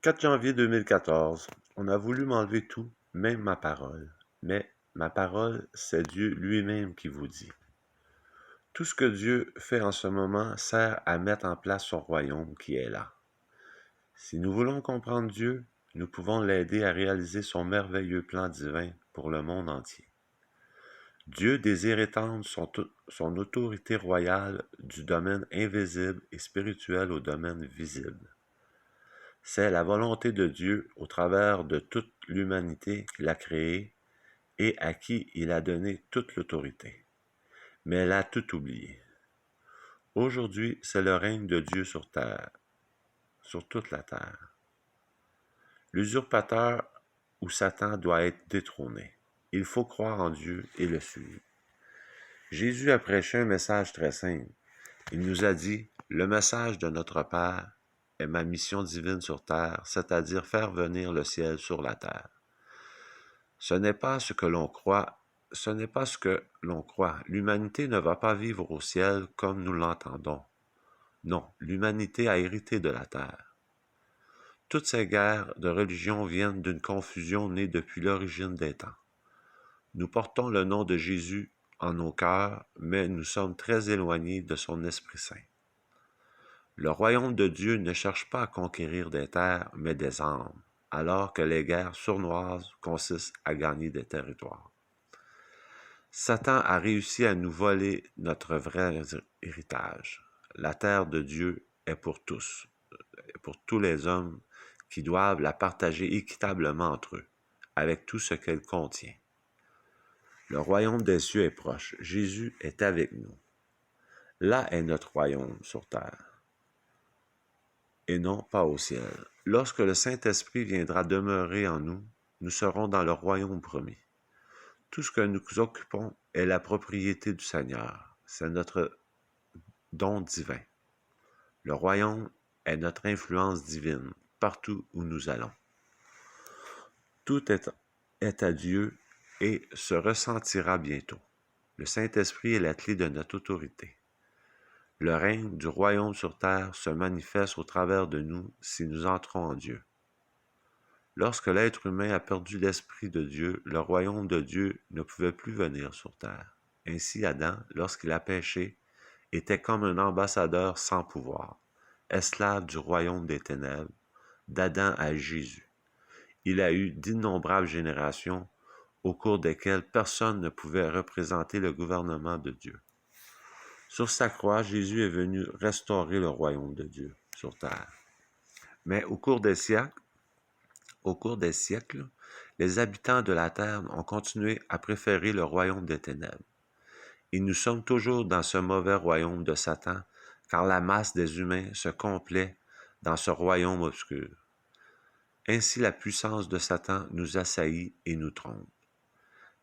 4 janvier 2014. On a voulu m'enlever tout, même ma parole. Mais ma parole, c'est Dieu lui-même qui vous dit. Tout ce que Dieu fait en ce moment sert à mettre en place son royaume qui est là. Si nous voulons comprendre Dieu, nous pouvons l'aider à réaliser son merveilleux plan divin pour le monde entier. Dieu désire étendre son autorité royale du domaine invisible et spirituel au domaine visible. C'est la volonté de Dieu au travers de toute l'humanité qu'il a créée et à qui il a donné toute l'autorité. Mais elle a tout oublié. Aujourd'hui, c'est le règne de Dieu sur terre, sur toute la terre. L'usurpateur ou Satan doit être détrôné. Il faut croire en Dieu et le suivre. Jésus a prêché un message très simple. Il nous a dit, le message de notre Père est ma mission divine sur terre, c'est-à-dire faire venir le ciel sur la terre. Ce n'est pas ce que l'on croit, L'humanité ne va pas vivre au ciel comme nous l'entendons. Non, l'humanité a hérité de la terre. Toutes ces guerres de religion viennent d'une confusion née depuis l'origine des temps. Nous portons le nom de Jésus en nos cœurs, mais nous sommes très éloignés de son Esprit Saint. Le royaume de Dieu ne cherche pas à conquérir des terres, mais des âmes, alors que les guerres sournoises consistent à gagner des territoires. Satan a réussi à nous voler notre vrai héritage. La terre de Dieu est pour tous les hommes qui doivent la partager équitablement entre eux, avec tout ce qu'elle contient. Le royaume des cieux est proche. Jésus est avec nous. Là est notre royaume sur terre, et non pas au ciel. Lorsque le Saint-Esprit viendra demeurer en nous, nous serons dans le royaume promis. Tout ce que nous occupons est la propriété du Seigneur. C'est notre don divin. Le royaume est notre influence divine, partout où nous allons. Tout est à Dieu et se ressentira bientôt. Le Saint-Esprit est la clé de notre autorité. Le règne du royaume sur terre se manifeste au travers de nous si nous entrons en Dieu. Lorsque l'être humain a perdu l'Esprit de Dieu, le royaume de Dieu ne pouvait plus venir sur terre. Ainsi Adam, lorsqu'il a péché, était comme un ambassadeur sans pouvoir, esclave du royaume des ténèbres, d'Adam à Jésus. Il a eu d'innombrables générations au cours desquelles personne ne pouvait représenter le gouvernement de Dieu. Sur sa croix, Jésus est venu restaurer le royaume de Dieu sur terre. Mais au cours des siècles, les habitants de la terre ont continué à préférer le royaume des ténèbres. Et nous sommes toujours dans ce mauvais royaume de Satan, car la masse des humains se complaît dans ce royaume obscur. Ainsi la puissance de Satan nous assaillit et nous trompe.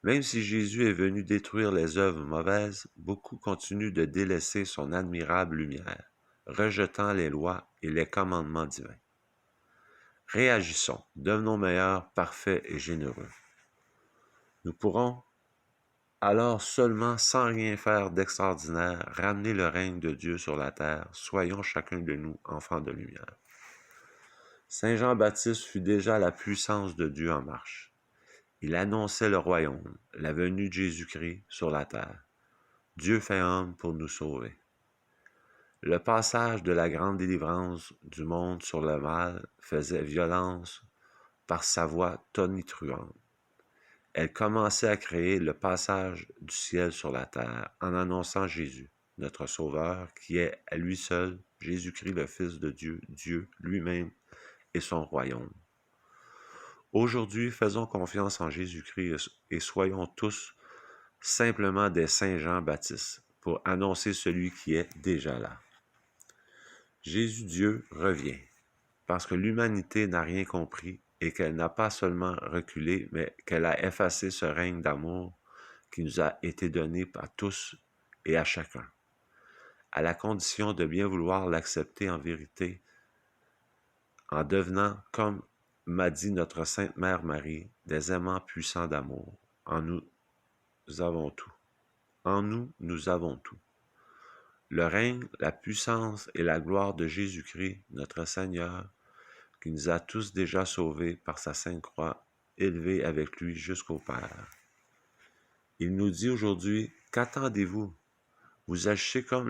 Même si Jésus est venu détruire les œuvres mauvaises, beaucoup continuent de délaisser son admirable lumière, rejetant les lois et les commandements divins. Réagissons, devenons meilleurs, parfaits et généreux. Nous pourrons alors seulement, sans rien faire d'extraordinaire, ramener le règne de Dieu sur la terre. Soyons chacun de nous enfants de lumière. Saint Jean-Baptiste fut déjà la puissance de Dieu en marche. Il annonçait le royaume, la venue de Jésus-Christ sur la terre. Dieu fait homme pour nous sauver. Le passage de la grande délivrance du monde sur le mal faisait violence par sa voix tonitruante. Elle commençait à créer le passage du ciel sur la terre en annonçant Jésus, notre Sauveur, qui est à lui seul, Jésus-Christ, le Fils de Dieu, Dieu lui-même et son royaume. Aujourd'hui, faisons confiance en Jésus-Christ et soyons tous simplement des Saint Jean-Baptiste pour annoncer celui qui est déjà là. Jésus Dieu revient, parce que l'humanité n'a rien compris et qu'elle n'a pas seulement reculé, mais qu'elle a effacé ce règne d'amour qui nous a été donné à tous et à chacun, à la condition de bien vouloir l'accepter en vérité, en devenant, comme m'a dit notre Sainte Mère Marie, des aimants puissants d'amour. En nous avons tout. En nous avons tout. Le règne, la puissance et la gloire de Jésus-Christ, notre Seigneur, qui nous a tous déjà sauvés par sa sainte croix, élevés avec lui jusqu'au Père. Il nous dit aujourd'hui, qu'attendez-vous? Vous agissez comme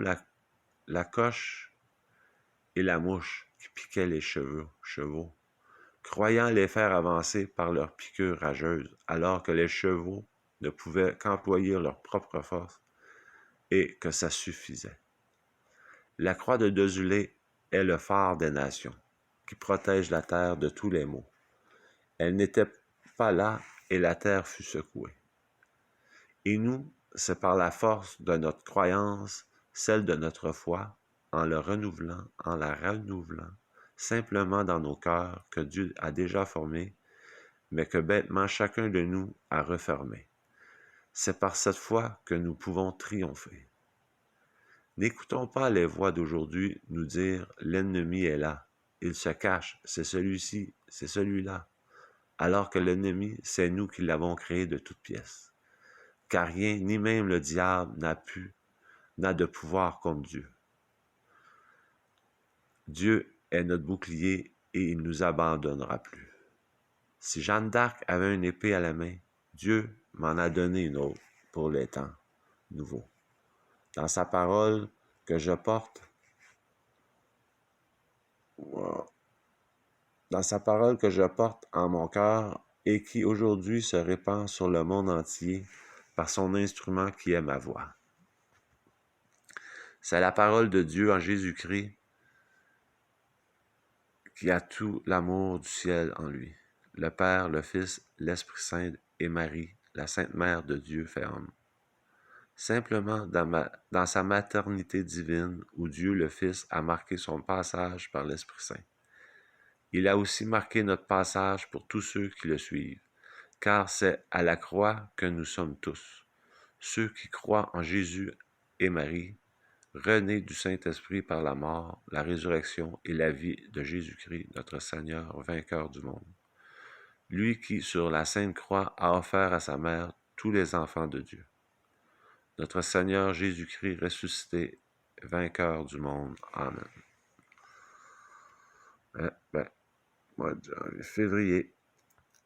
la coche et la mouche qui piquaient les chevaux, croyant les faire avancer par leurs piqûres rageuses, alors que les chevaux ne pouvaient qu'employer leur propre force et que ça suffisait. La croix de Désulé est le phare des nations, qui protège la terre de tous les maux. Elle n'était pas là et la terre fut secouée. Et nous, c'est par la force de notre croyance, celle de notre foi, en la renouvelant, simplement dans nos cœurs que Dieu a déjà formé, mais que bêtement chacun de nous a refermé. C'est par cette foi que nous pouvons triompher. N'écoutons pas les voix d'aujourd'hui nous dire « l'ennemi est là, il se cache, c'est celui-ci, c'est celui-là », alors que l'ennemi, c'est nous qui l'avons créé de toutes pièces. Car rien, ni même le diable, n'a de pouvoir contre Dieu. Dieu est notre bouclier et il ne nous abandonnera plus. Si Jeanne d'Arc avait une épée à la main, Dieu m'en a donné une autre pour les temps nouveaux. Dans sa parole que je porte, en mon cœur et qui aujourd'hui se répand sur le monde entier par son instrument qui est ma voix. C'est la parole de Dieu en Jésus-Christ qui a tout l'amour du ciel en lui. Le Père, le Fils, l'Esprit Saint et Marie, la Sainte Mère de Dieu fait homme. Simplement dans sa maternité divine où Dieu le Fils a marqué son passage par l'Esprit Saint. Il a aussi marqué notre passage pour tous ceux qui le suivent, car c'est à la croix que nous sommes tous, ceux qui croient en Jésus et Marie, renés du Saint-Esprit par la mort, la résurrection et la vie de Jésus-Christ, notre Seigneur, vainqueur du monde. Lui qui, sur la Sainte Croix, a offert à sa mère tous les enfants de Dieu. Notre Seigneur Jésus-Christ ressuscité, vainqueur du monde. Amen. Mois de février.